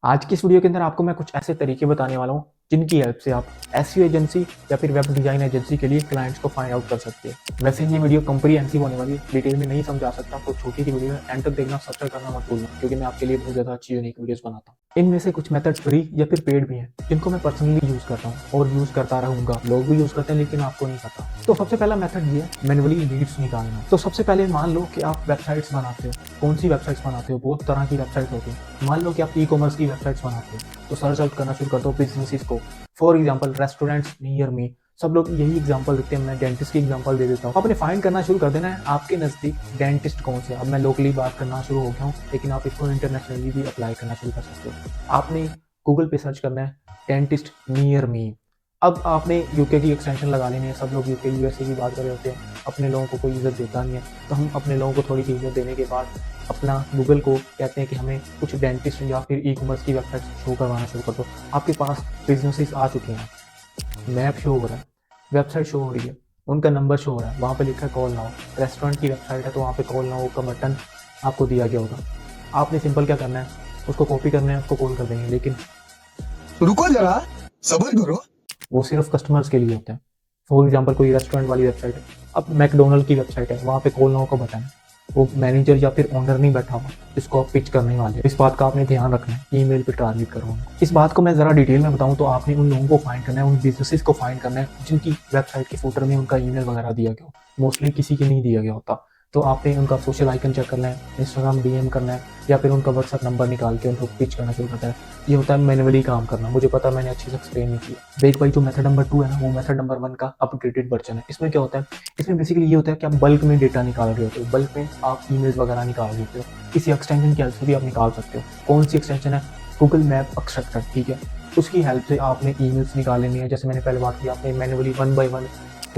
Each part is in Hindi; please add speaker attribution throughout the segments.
Speaker 1: आज की इस वीडियो के अंदर आपको मैं कुछ ऐसे तरीके बताने वाला हूँ जिनकी हेल्प से आप एसईओ एजेंसी या फिर वेब डिजाइन एजेंसी के लिए क्लाइंट्स को फाइंड आउट कर सकते हैं। वैसे ये वीडियो कंप्रीहेंसिव होने वाली है, डिटेल में नहीं समझा सकता, तो छोटी सी वीडियो है, एंड तक देखना, सब्सक्राइब करना मत भूलना, क्योंकि मैं आपके लिए बहुत ज़्यादा अच्छी यूनिक वीडियोस बनाता हूँ। इनमें से कुछ मेथड फ्री या फिर पेड भी हैं, जिनको मैं पर्सनली यूज़ करता हूँ और यूज़ करता रहूँगा। लोग भी यूज़ करते हैं लेकिन आपको नहीं पता। तो सबसे पहला मेथड ये है मैनुअली लीड्स निकालना। तो सबसे पहले मान लो कि आप वेबसाइट्स बनाते हो। कौन सी वेबसाइट्स बनाते हो? बहुत तरह की वेबसाइट होती है। मान लो कि आप ई-कॉमर्स की वेबसाइट्स बनाते हो, तो सर्च आउट करना शुरू कर दो बिजनेसेस को। For example restaurants near me, सब लोग यही एग्जांपल देते हैं, मैं डेंटिस्ट की एग्जांपल दे देता हूँ। आपने फाइंड करना शुरू कर देना है आपके नज़दीक डेंटिस्ट कौन से। अब मैं लोकली बात करना शुरू हो गया हूँ, लेकिन आप इसको इंटरनेशनली भी अप्लाई करना शुरू कर सकते हो। आपने गूगल पे सर्च करना है डेंटिस्ट नियर मी। अब आपने यूके की एक्सटेंशन लगा लेनी है। सब लोग यूके यूएसए की बात कर रहे होते हैं, अपने लोगों को कोई इज्जत देता नहीं है, तो हम अपने लोगों को थोड़ी सी इज्जत देने के बाद अपना गूगल को कहते हैं कि हमें कुछ डेंटिस्ट या फिर ई कॉमर्स की वेबसाइट शो करवाना शुरू कर दो। आपके पास बिजनेसेस आ चुके हैं, मैप शो हो रहा है, वेबसाइट शो हो रही है, उनका नंबर शो हो रहा है, वहाँ पे लिखा है कॉल नाउ। रेस्टोरेंट की वेबसाइट है तो वहाँ पे कॉल नाउ का बटन आपको दिया गया होगा। आपने सिंपल क्या करना है, उसको कॉपी करना है, उसको कॉल कर देंगे। लेकिन
Speaker 2: रुको जरा, सबर करो।
Speaker 1: वो सिर्फ कस्टमर्स के लिए होता है। फॉर एग्जाम्पल कोई रेस्टोरेंट वाली वेबसाइट है, अब मैकडोनल्ड की वेबसाइट है, वहाँ पे कॉल नाउ का बटन है, वो मैनेजर या फिर ओनर नहीं बैठा हुआ जिसको आप पिच करने वाले। इस बात का आपने ध्यान रखना है, ईमेल पे टारगेट करो उनको। इस बात को मैं ज़रा डिटेल में बताऊं तो आपने उन लोगों को फाइंड करना है, उन बिजनेसेस को फाइंड करना है जिनकी वेबसाइट के फूटर में उनका ईमेल वगैरह दिया गया हो। मोस्टली किसी के नहीं दिया गया होता, तो आपने उनका सोशल आइकन चेक करना है, इंस्टाग्राम डीएम करना है, या फिर उनका व्हाट्सएप नंबर निकाल के उनको पिच करना शुरू करता है। ये होता है मैनुअली काम करना। मुझे पता मैंने अच्छे से एक्सप्लेन नहीं किया। देख भाई, जो मेथड नंबर 2 है ना, वो मेथड नंबर 1 का अपग्रेडेड वर्जन है। इसमें क्या होता है, इसमें बेसिकली ये होता है कि आप बल्क में डेटा निकाल रहे होते हो, बल्क में आप ईमेल्स वगैरह निकाल रहे होते हो। किसी एक्सटेंशन की हेल्प से भी आप निकाल सकते हो। कौन सी एक्सटेंशन है? गूगल मैप एक्सट्रैक्टर, ठीक है। उसकी हेल्प से आपने ईमेल्स निकाल लेनी है। जैसे मैंने पहले बात की, आपने मैनुअली 1 बाय 1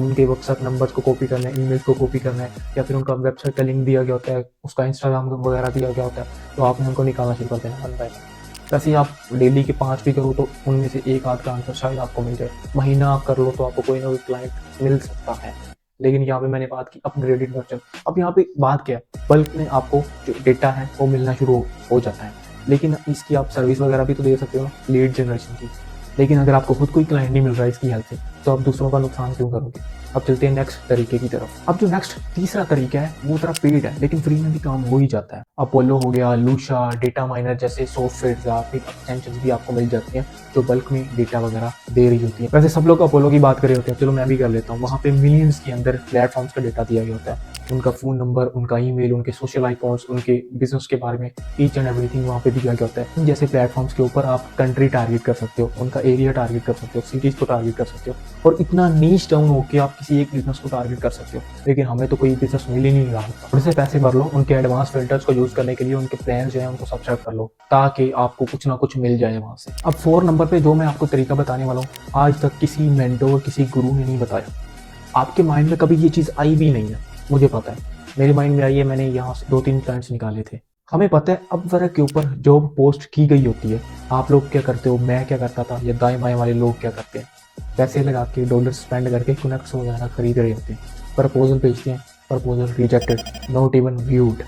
Speaker 1: उनके व्हाट्सएप नंबर्स को कॉपी करना है, ईमेल्स को कॉपी करना है, या फिर उनका वेबसाइट का लिंक दिया गया होता है, उसका इंस्टाग्राम वगैरह दिया गया होता है, तो आपने उनको निकालना शुरू कर देना 1 बाय 1। वैसे आप डेली के 5 भी करो तो उनमें से एक आध का आंसर शायद आपको मिल जाए। महीना आप कर लो तो आपको कोई ना कोई क्लाइंट मिल सकता है। लेकिन यहाँ पे मैंने बात की अपग्रेडेड वर्जन। अब यहाँ पे बात क्या है, बल्क में आपको जो डेटा है वो मिलना शुरू हो जाता है, लेकिन इसकी आप सर्विस वगैरह भी तो दे सकते हो, लीड जनरेशन की। लेकिन अगर आपको खुद कोई क्लाइंट नहीं मिल रहा है इसकी हेल्प से, तो आप दूसरों का नुकसान क्यों करोगे। अब चलते हैं नेक्स्ट तरीके की तरफ। अब जो नेक्स्ट तीसरा तरीका है वो थोड़ा पेड है, लेकिन फ्री में भी काम हो ही जाता है। अपोलो हो गया, लूशा, डेटा माइनर जैसे सॉफ्टवेयर या फिर एक्सटेंशन भी आपको मिल जाती हैं जो बल्क में डेटा वगैरह दे रही होती है। वैसे सब लोग अपोलो की बात कर रहे होते हैं, चलो मैं भी कर लेता हूँ। वहाँ पे मिलियंस के अंदर प्लेटफॉर्म्स का डेटा दिया गया होता है, उनका फ़ोन नंबर, उनका ईमेल, उनके सोशल आइकॉन्स, उनके बिजनेस के बारे में ईच एंड एवरीथिंग वहाँ पे दिया गया होता है। जैसे प्लेटफॉर्म्स के ऊपर आप कंट्री टारगेट कर सकते हो, उनका एरिया टारगेट कर सकते हो, सिटीज़ को टारगेट कर सकते हो, और इतना नीच डाउन होकर आप किसी एक बिजनेस को टारगेट कर सकते हो। लेकिन हमें तो कोई बिजनेस मिल ही नहीं रहा होता। उनसे पैसे भर लो, उनके एडवांस फिल्टर्स को यूज़ करने के लिए उनके प्लान जो है उनको सब्सक्राइब कर लो, ताकि आपको कुछ ना कुछ मिल जाए वहाँ से। अब 4 नंबर पे जो मैं आपको तरीका बताने वाला हूँ, आज तक किसी मेंटोर, किसी गुरु ने नहीं बताया। आपके माइंड में कभी ये चीज़ आई भी नहीं है, मुझे पता है। मेरे माइंड में आई है, मैंने यहाँ से 2-3 क्लाइंट्स निकाले थे। हमें पता है अपवर्क के ऊपर जॉब पोस्ट की गई होती है। आप लोग क्या करते हो, मैं क्या करता था, या दाएं बाएं वाले लोग क्या करते हैं, पैसे लगा के डॉलर स्पेंड करके कनेक्ट्स वगैरह खरीद रहे होते हैं, प्रपोजल भेजते हैं, proposal rejected, not even viewed.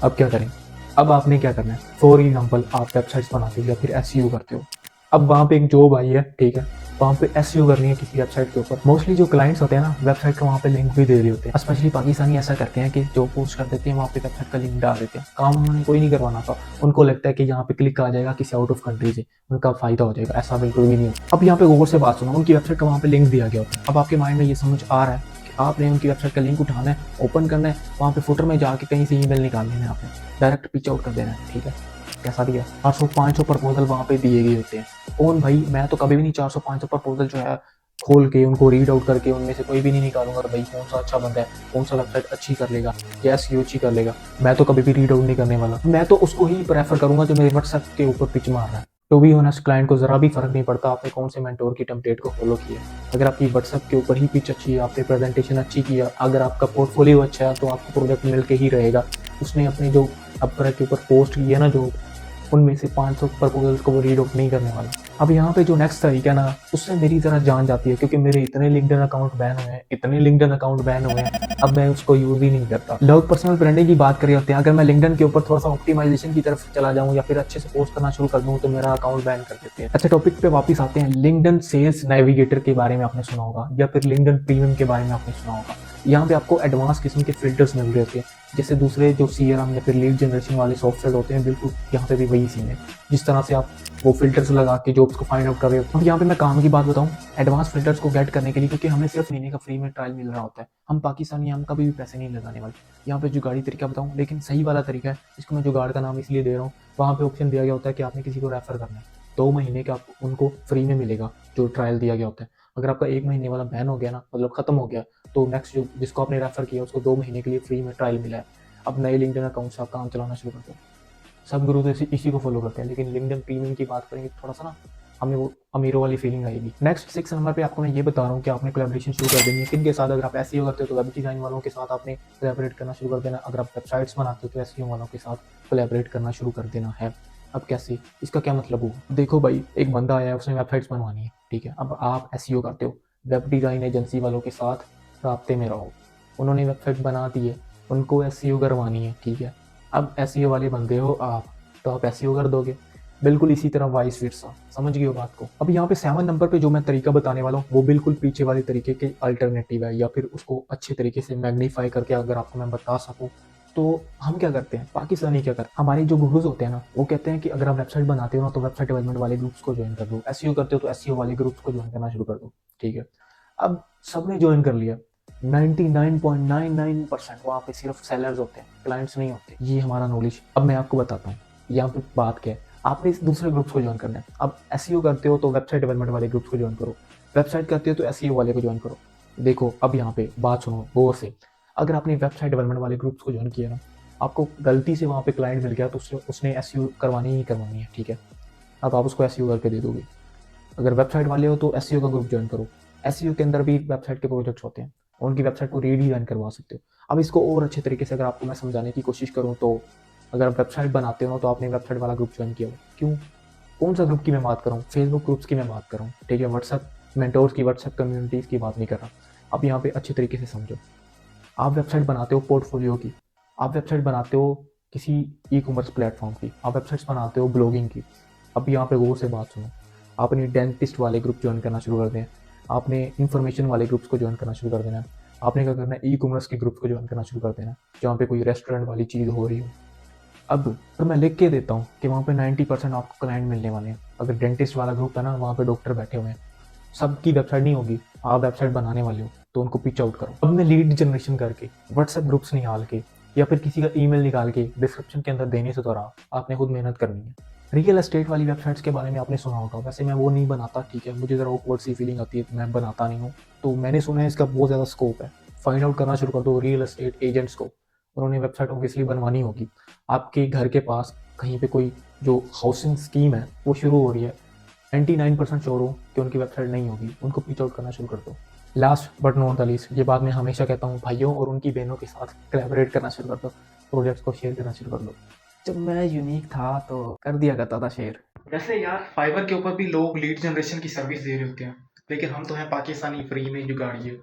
Speaker 1: अब क्या करें? अब आपने क्या करना है, फॉर एग्जाम्पल आप वेबसाइट्स बनाते हो या फिर एसईओ करते हो। अब वहाँ पे एक जॉब आई है, ठीक है, वहाँ पे एसईओ करनी है किसी वेबसाइट के ऊपर। मोस्टली जो क्लाइंट्स होते हैं ना, वेबसाइट का वहाँ पे लिंक भी दे रहे होते हैं। स्पेशली पाकिस्तानी ऐसा करते हैं कि जो पोस्ट कर देते हैं वहाँ पे वेबसाइट का लिंक डाल देते हैं। काम उन्होंने कोई नहीं करवाना था, उनको लगता है कि यहाँ पे क्लिक आ जाएगा किसी आउट ऑफ कंट्री से, उनका फायदा हो जाएगा। ऐसा बिल्कुल भी नहीं होता। अब यहाँ पे गौर से बात सुनो, उनकी वेबसाइट का वहाँ पे लिंक दिया गया होता है। अब आपके माइंड में ये समझ आ रहा है कि आपने उनकी वेबसाइट का लिंक उठाना है, ओपन करना है, वहाँ पे फुटर में जाके कहीं से ईमेल निकाल लेना है, आपने डायरेक्ट पिच आउट कर देना है, ठीक है। कैसा दिया, 400-500 प्रपोजल वहाँ पे दिए गए होते हैं। कौन भाई, मैं तो कभी भी नहीं 400-500 प्रपोजल जो है खोल के उनको रीड आउट करके उनमें से कोई भी नहीं निकालूंगा भाई कौन सा अच्छा बंदा है, कौन सा वेबसाइट अच्छी कर लेगा या एसईओ अच्छी कर लेगा। मैं तो कभी भी रीड आउट नहीं करने वाला। मैं तो उसको ही प्रेफर करूंगा जो मेरे व्हाट्सएप के ऊपर पिच मार रहा है। टू बी ऑनेस्ट, क्लाइंट को जरा भी फर्क नहीं पड़ता आपने कौन से मेंटोर की टेम्पलेट को फॉलो किया। अगर आपकी व्हाट्सएप के ऊपर ही पिच अच्छी है, आपने प्रेजेंटेशन अच्छी किया, अगर आपका पोर्टफोलियो अच्छा है, तो आपको प्रोडक्ट मिल के ही रहेगा। उसने अपने जो अपवर्क के ऊपर पोस्ट की है ना, जो उनमें से 500 प्रपोजल्स को वो रीड आउट नहीं करने वाला। अब यहाँ पे जो नेक्स्ट तरीका है ना, उससे मेरी ज़रा जान जाती है, क्योंकि मेरे इतने लिंक्डइन अकाउंट बैन हुए हैं, इतने लिंक्डइन अकाउंट बैन हुए हैं, अब मैं उसको यूज़ ही नहीं करता। लोग पर्सनल ब्रांडिंग की बात कर रहे होते हैं, अगर मैं लिंक्डइन के ऊपर थोड़ा सा ऑप्टिमाइजेशन की तरफ चला जाऊँ या फिर अच्छे से पोस्ट करना शुरू कर दूँ तो मेरा अकाउंट बैन कर देते हैं। अच्छा, टॉपिक पे वापस आते हैं। लिंक्डइन सेल्स नेविगेटर के बारे में आपने सुना होगा या फिर लिंक्डइन प्रीमियम के बारे में आपने सुना होगा। यहाँ पे आपको एडवांस किस्म के फिल्टर्स मिल रहे होते हैं, जैसे दूसरे जो सीआरएम या फिर लीड जनरेशन वाले सॉफ्टवेयर होते हैं, बिल्कुल यहाँ पे भी वही सीन है। जिस तरह से आप वो फिल्टर्स लगा के जॉब्स को फाइंड आउट कर रहे हो। अब यहाँ पे मैं काम की बात बताऊँ, एडवांस फिल्टर्स को गेट करने के लिए, क्योंकि हमें सिर्फ महीने का फ्री में ट्रायल मिल रहा होता है, हम पाकिस्तानी, हम कभी भी पैसे नहीं लगाने वाले। यहाँ पे जुगाड़ी तरीका बताऊँ, लेकिन सही वाला तरीका है, जिसको मैं जुगाड़ का नाम इसलिए दे रहा हूँ, वहाँ पे ऑप्शन दिया गया होता है कि आपने किसी को रेफर करना है, 2 महीने का उनको फ्री में मिलेगा जो ट्रायल दिया गया होता है। अगर आपका 1 महीने वाला बैन हो गया ना, मतलब खत्म हो गया, तो नेक्स्ट जो जिसको आपने रेफर किया उसको 2 महीने के लिए फ्री में ट्रायल मिला है। अब नए लिंक्डइन अकाउंट से आप काम चलाना शुरू कर दो। सब गुरु तो इसी को फॉलो करते हैं, लेकिन लिंक्डइन प्रीमियम की बात करेंगे थोड़ा सा ना, हमें वो अमीरों वाली फीलिंग आएगी। नेक्स्ट 6 नंबर पे आपको मैं ये बता रहा हूँ कि आपने कोलैबोरेशन शुरू कर देनी है। किन के साथ? अगर आप एसईओ करते हो तो वेब डिज़ाइन वालों के साथ आपने कोलैबोरेट करना शुरू कर देना। अगर आप वेबसाइट्स बनाते हो तो एसईओ वालों के साथ कोलैबोरेट करना शुरू कर देना है। अब कैसे? इसका क्या मतलब हुआ? देखो भाई, एक बंदा आया है, उसने वेबसाइट्स बनवानी है, ठीक है। अब आप एसईओ करते हो, वेब डिज़ाइन एजेंसी वालों के साथ राब्ते में रहो। उन्होंने वेबसाइट बना दी है, उनको एसईओ करवानी है, ठीक है। अब एसईओ वाले बंदे हो आप, तो आप एसईओ कर दोगे। बिल्कुल इसी तरह वाइस वर्सा, समझ गए हो बात को। अब यहाँ पे 7 नंबर पे जो मैं तरीका बताने वाला हूँ वो बिल्कुल पीछे वाले तरीके के अल्टरनेटिव है, या फिर उसको अच्छे तरीके से मैग्नीफाई करके अगर आपको मैं बता सकूँ, तो हम क्या करते हैं, पाकिस्तानी क्या करते हैं, हमारे जो गुरुज होते हैं ना, वो कहते हैं कि अगर आप वेबसाइट बनाते हो ना तो वेबसाइट डेवलपमेंट वाले ग्रुप्स को ज्वाइन कर दो, एसईओ करते हो तो एसईओ वाले ग्रुप्स को ज्वाइन करना शुरू कर दो, ठीक है। अब सबने ज्वाइन कर लिया, 99.99% वहाँ पे सिर्फ सेलर्स होते हैं, क्लाइंट्स नहीं होते। ये हमारा नॉलेज। अब मैं आपको बताता हूँ यहाँ पे बात क्या है। आपने इस दूसरे ग्रुप्स को ज्वाइन करना है। अब एसईओ करते हो तो वेबसाइट डेवलपमेंट वाले ग्रुप्स को ज्वाइन करो, वेबसाइट करते हो तो एसईओ वाले को ज्वाइन करो। देखो अब यहाँ पे बात सुनो गौर से, अगर आपने वेबसाइट डेवलपमेंट वाले ग्रुप्स को ज्वाइन किया ना, आपको गलती से वहाँ पे क्लाइंट मिल गया तो उसने एसईओ करवानी ही करवानी है, ठीक है। अब आप उसको एसईओ करके दे दोगे। अगर वेबसाइट वाले हो तो एसईओ का ग्रुप ज्वाइन करो। एसईओ के अंदर भी वेबसाइट के प्रोजेक्ट्स होते हैं, उनकी वेबसाइट को रीडिज़ाइन करवा सकते हो। अब इसको और अच्छे तरीके से अगर आपको मैं समझाने की कोशिश करूँ तो, अगर आप वेबसाइट बनाते हो तो आपने वेबसाइट वाला ग्रुप ज्वाइन किया हो, क्यों? कौन सा ग्रुप की मैं बात कर रहा हूँ? फेसबुक ग्रुप्स की मैं बात कर रहा हूँ, ठीक है। व्हाट्सएप मेंटोर्स की, व्हाट्सएप कम्युनिटीज़ की बात नहीं कर रहा। अब यहाँ पे अच्छे तरीके से समझो, आप वेबसाइट बनाते हो पोर्टफोलियो की, आप वेबसाइट बनाते हो किसी ई कॉमर्स प्लेटफॉर्म की, आप वेबसाइट्स बनाते हो ब्लॉगिंग की। अब यहाँ पे गौर से बात सुनो, आपने डेंटिस्ट वाले ग्रुप ज्वाइन करना शुरू कर दें, आपने इन्फॉर्मेशन वाले ग्रुप्स को ज्वाइन करना शुरू कर देना, आपने क्या करना है, ई कॉमर्स के ग्रुप्स को ज्वाइन करना शुरू कर देना, जहाँ पे कोई रेस्टोरेंट वाली चीज़ हो रही हो। अब तो मैं लिख के देता हूँ कि वहाँ पे 90% आपको क्लाइंट मिलने वाले हैं। अगर डेंटिस्ट वाला ग्रुप है ना, वहाँ पे डॉक्टर बैठे हुए हैं, सबकी वेबसाइट नहीं होगी, आप वेबसाइट बनाने वाले हो तो उनको पिच आउट करो। अब मैं लीड जनरेशन करके, व्हाट्सएप ग्रुप्स निकाल के या फिर किसी का ईमेल निकाल के डिस्क्रिप्शन के अंदर देने से दौरान आपने खुद मेहनत करनी है। रियल एस्टेट वाली वेबसाइट्स के बारे में आपने सुना होगा, वैसे मैं वो नहीं बनाता, ठीक है, मुझे ज़रा ऑकवर्ड सी फीलिंग आती है तो मैं बनाता नहीं हूँ। तो मैंने सुना है इसका बहुत ज़्यादा स्कोप है, फाइंड आउट करना शुरू कर दो रियल एस्टेट एजेंट्स को। उन्होंने वेबसाइट ऑब्वियसली बनवानी होगी, आपके घर के पास कहीं पे कोई जो हाउसिंग स्कीम है वो शुरू हो रही है, 99% श्योर हूँ कि उनकी वेबसाइट नहीं होगी, उनको पिच आउट करना शुरू कर दो। Last but not the least, ये बात मैं हमेशा कहता हूँ, भाइयों और उनकी बहनों के साथ कोलैबोरेट करना शुरू कर दो, प्रोजेक्ट्स को शेयर करना शुरू कर दो। जब मैं यूनिक था तो कर दिया करता था शेयर। वैसे यार, फाइवर के ऊपर भी लोग लीड जनरेशन की सर्विस दे रहे होते हैं, लेकिन हम तो हैं पाकिस्तानी, फ्री में जुगाड़िए।